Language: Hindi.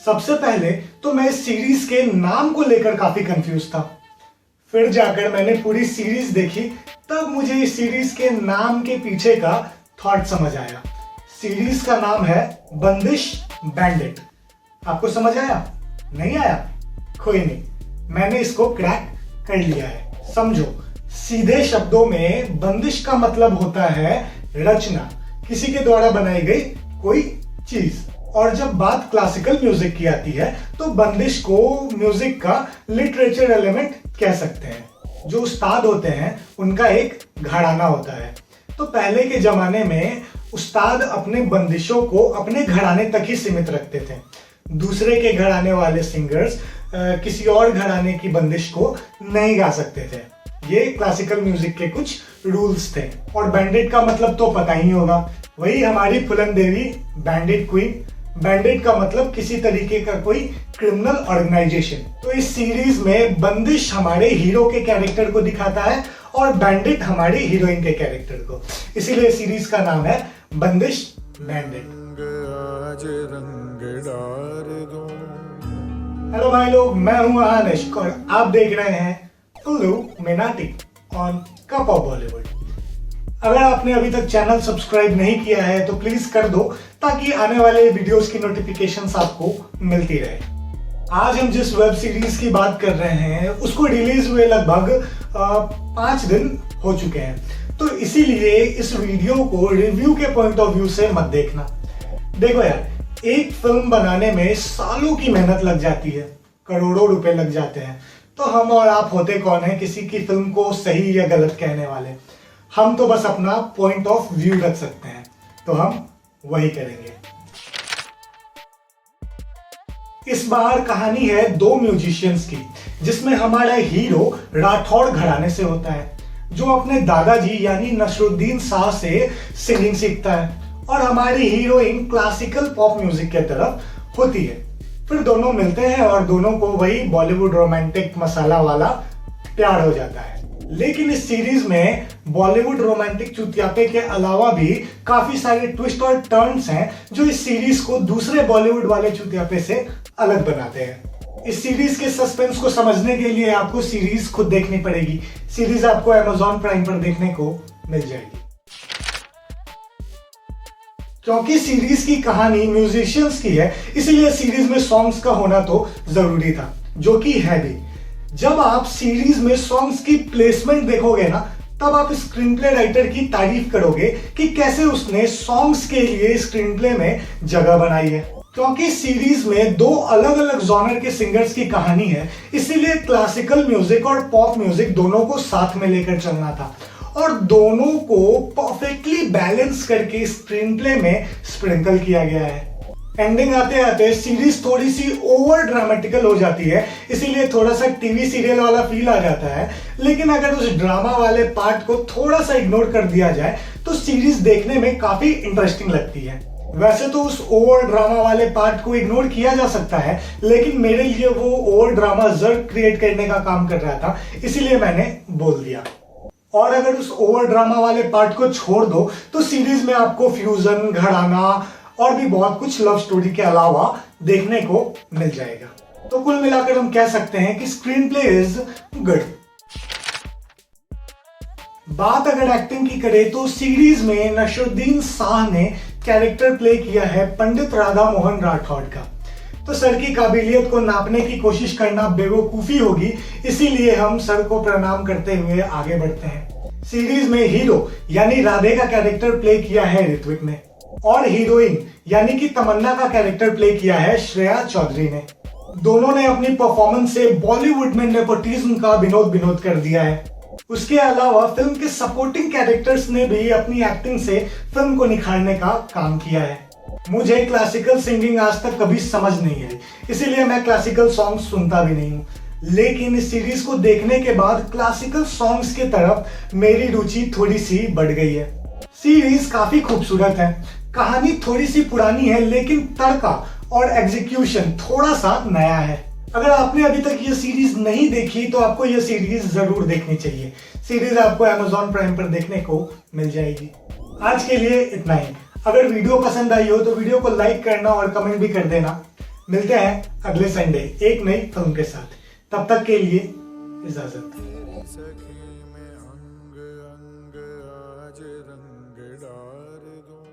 सबसे पहले तो मैं इस सीरीज के नाम को लेकर काफी कंफ्यूज था। फिर जाकर मैंने पूरी सीरीज देखी, तब मुझे इस सीरीज के नाम के पीछे का थॉट समझ आया। सीरीज का नाम है बंदिश बैंडिट। आपको समझ आया? नहीं आया? कोई नहीं, मैंने इसको क्रैक कर लिया है। समझो, सीधे शब्दों में बंदिश का मतलब होता है रचना, किसी के द्वारा बनाई गई कोई चीज। और जब बात क्लासिकल म्यूजिक की आती है तो बंदिश को म्यूजिक का लिटरेचर एलिमेंट कह सकते हैं। जो उस्ताद होते हैं उनका एक घराना होता है। तो पहले के जमाने में उस्ताद अपने बंदिशों को अपने घराने तक ही सीमित रखते थे। दूसरे के घराने वाले सिंगर्स किसी और घराने की बंदिश को नहीं गा सकते थे। ये क्लासिकल म्यूजिक के कुछ रूल्स थे। और बैंडिट का मतलब तो पता ही होगा, वही हमारी फुलन देवी बैंडिट क्वीन। बैंडिट का मतलब किसी तरीके का कोई क्रिमिनल ऑर्गेनाइजेशन। तो इस सीरीज में बंदिश हमारे हीरो के कैरेक्टर को दिखाता है और बैंडिट हमारी हीरोइन के कैरेक्टर को। इसीलिए सीरीज का नाम है बंदिश बैंडिट। हेलो भाई लोग, मैं हूं आनिश और आप देख रहे हैं इल्लुमिनाटी ऑन कप ऑफ बॉलीवुड। अगर आपने अभी तक चैनल सब्सक्राइब नहीं किया है तो प्लीज कर दो, ताकि आने वाले वीडियोस की नोटिफिकेशंस आपको मिलती रहे। आज हम जिस वेब सीरीज की बात कर रहे हैं उसको रिलीज हुए लगभग 5 दिन हो चुके हैं। तो इसीलिए इस वीडियो को रिव्यू के पॉइंट ऑफ व्यू से मत देखना। देखो यार, एक फिल्म बनाने में सालों की मेहनत लग जाती है, करोड़ों रुपए लग जाते हैं। तो हम और आप होते कौन है किसी की फिल्म को सही या गलत कहने वाले? हम तो बस अपना पॉइंट ऑफ व्यू रख सकते हैं, तो हम वही करेंगे। इस बार कहानी है 2 म्यूजिशियंस की, जिसमें हमारा हीरो राठौड़ घराने से होता है, जो अपने दादाजी यानी नसरुद्दीन शाह से सिंगिंग सीखता है, और हमारी हीरोइन क्लासिकल पॉप म्यूजिक की तरफ होती है। फिर दोनों मिलते हैं और दोनों को वही बॉलीवुड रोमांटिक मसाला वाला प्यार हो जाता है। लेकिन इस सीरीज में बॉलीवुड रोमांटिक चुतियापे के अलावा भी काफी सारे ट्विस्ट और टर्न्स हैं, जो इस सीरीज को दूसरे बॉलीवुड वाले चुतियापे से अलग बनाते हैं। इस सीरीज के सस्पेंस को समझने के लिए आपको सीरीज खुद देखनी पड़ेगी। सीरीज आपको Amazon प्राइम पर देखने को मिल जाएगी। क्योंकि सीरीज की कहानी म्यूजिशियंस की है, इसीलिए सीरीज में सॉन्ग्स का होना तो जरूरी था, जो कि है भी। जब आप सीरीज में सॉन्ग्स की प्लेसमेंट देखोगे ना, तब आप स्क्रीन प्ले राइटर की तारीफ करोगे कि कैसे उसने सॉन्ग्स के लिए स्क्रीन प्ले में जगह बनाई है। क्योंकि सीरीज में 2 अलग अलग जॉनर के सिंगर्स की कहानी है, इसीलिए क्लासिकल म्यूजिक और पॉप म्यूजिक दोनों को साथ में लेकर चलना था, और दोनों को परफेक्टली बैलेंस करके स्क्रीन प्ले में स्प्रिंकल किया गया है। एंडिंग आते आते सीरीज थोड़ी सी ओवर ड्रामेटिकल हो जाती है, इसीलिए थोड़ा सा टीवी सीरियल वाला फील आ जाता है। लेकिन अगर उस ड्रामा वाले पार्ट को थोड़ा सा इग्नोर कर दिया जाए तो सीरीज देखने में काफी इंटरेस्टिंग लगती है। वैसे तो उस ओवर ड्रामा वाले पार्ट को इग्नोर किया जा सकता है, लेकिन मेरे लिए वो ओवर ड्रामा जर्क क्रिएट करने का काम कर रहा था, इसीलिए मैंने बोल दिया। और अगर उस ओवर ड्रामा वाले पार्ट को छोड़ दो तो सीरीज में आपको फ्यूजन, घराना और भी बहुत कुछ लव स्टोरी के अलावा देखने को मिल जाएगा। तो कुल मिलाकर हम कह सकते हैं कि स्क्रीन प्ले इज गुड। बात अगर एक्टिंग की करें तो सीरीज में नसरुद्दीन शाह ने कैरेक्टर प्ले किया है पंडित राधा मोहन राठौड़ का। तो सर की काबिलियत को नापने की कोशिश करना बेवकूफी होगी, इसीलिए हम सर को प्रणाम करते हुए आगे बढ़ते हैं। सीरीज में हीरो यानी राधे का कैरेक्टर प्ले किया है ऋत्विक ने, और हीरोइन यानी कि तमन्ना का कैरेक्टर प्ले किया है श्रेया चौधरी ने। दोनों ने अपनी परफॉर्मेंस से बॉलीवुड में नेपोटिज्म का विनोद कर दिया है। उसके अलावा फिल्म के सपोर्टिंग कैरेक्टर्स ने भी अपनी एक्टिंग से फिल्म को निखारने का काम किया है। मुझे क्लासिकल सिंगिंग आज तक कभी समझ नहीं आई, इसीलिए मैं क्लासिकल सॉन्ग सुनता भी नहीं हूँ। लेकिन इस सीरीज को देखने के बाद क्लासिकल सॉन्ग्स की तरफ मेरी रुचि थोड़ी सी बढ़ गई है। सीरीज काफी खूबसूरत है, कहानी थोड़ी सी पुरानी है, लेकिन तड़का और एग्जीक्यूशन थोड़ा सा नया है। अगर आपने अभी तक ये सीरीज नहीं देखी तो आपको ये सीरीज जरूर देखनी चाहिए। सीरीज आपको Amazon प्राइम पर देखने को मिल जाएगी। आज के लिए इतना ही। अगर वीडियो पसंद आई हो तो वीडियो को लाइक करना और कमेंट भी कर देना। मिलते हैं अगले संडे एक नई फिल्म के साथ। तब तक के लिए इजाजत। सखी में अंग अंग आज रंग डार दूं।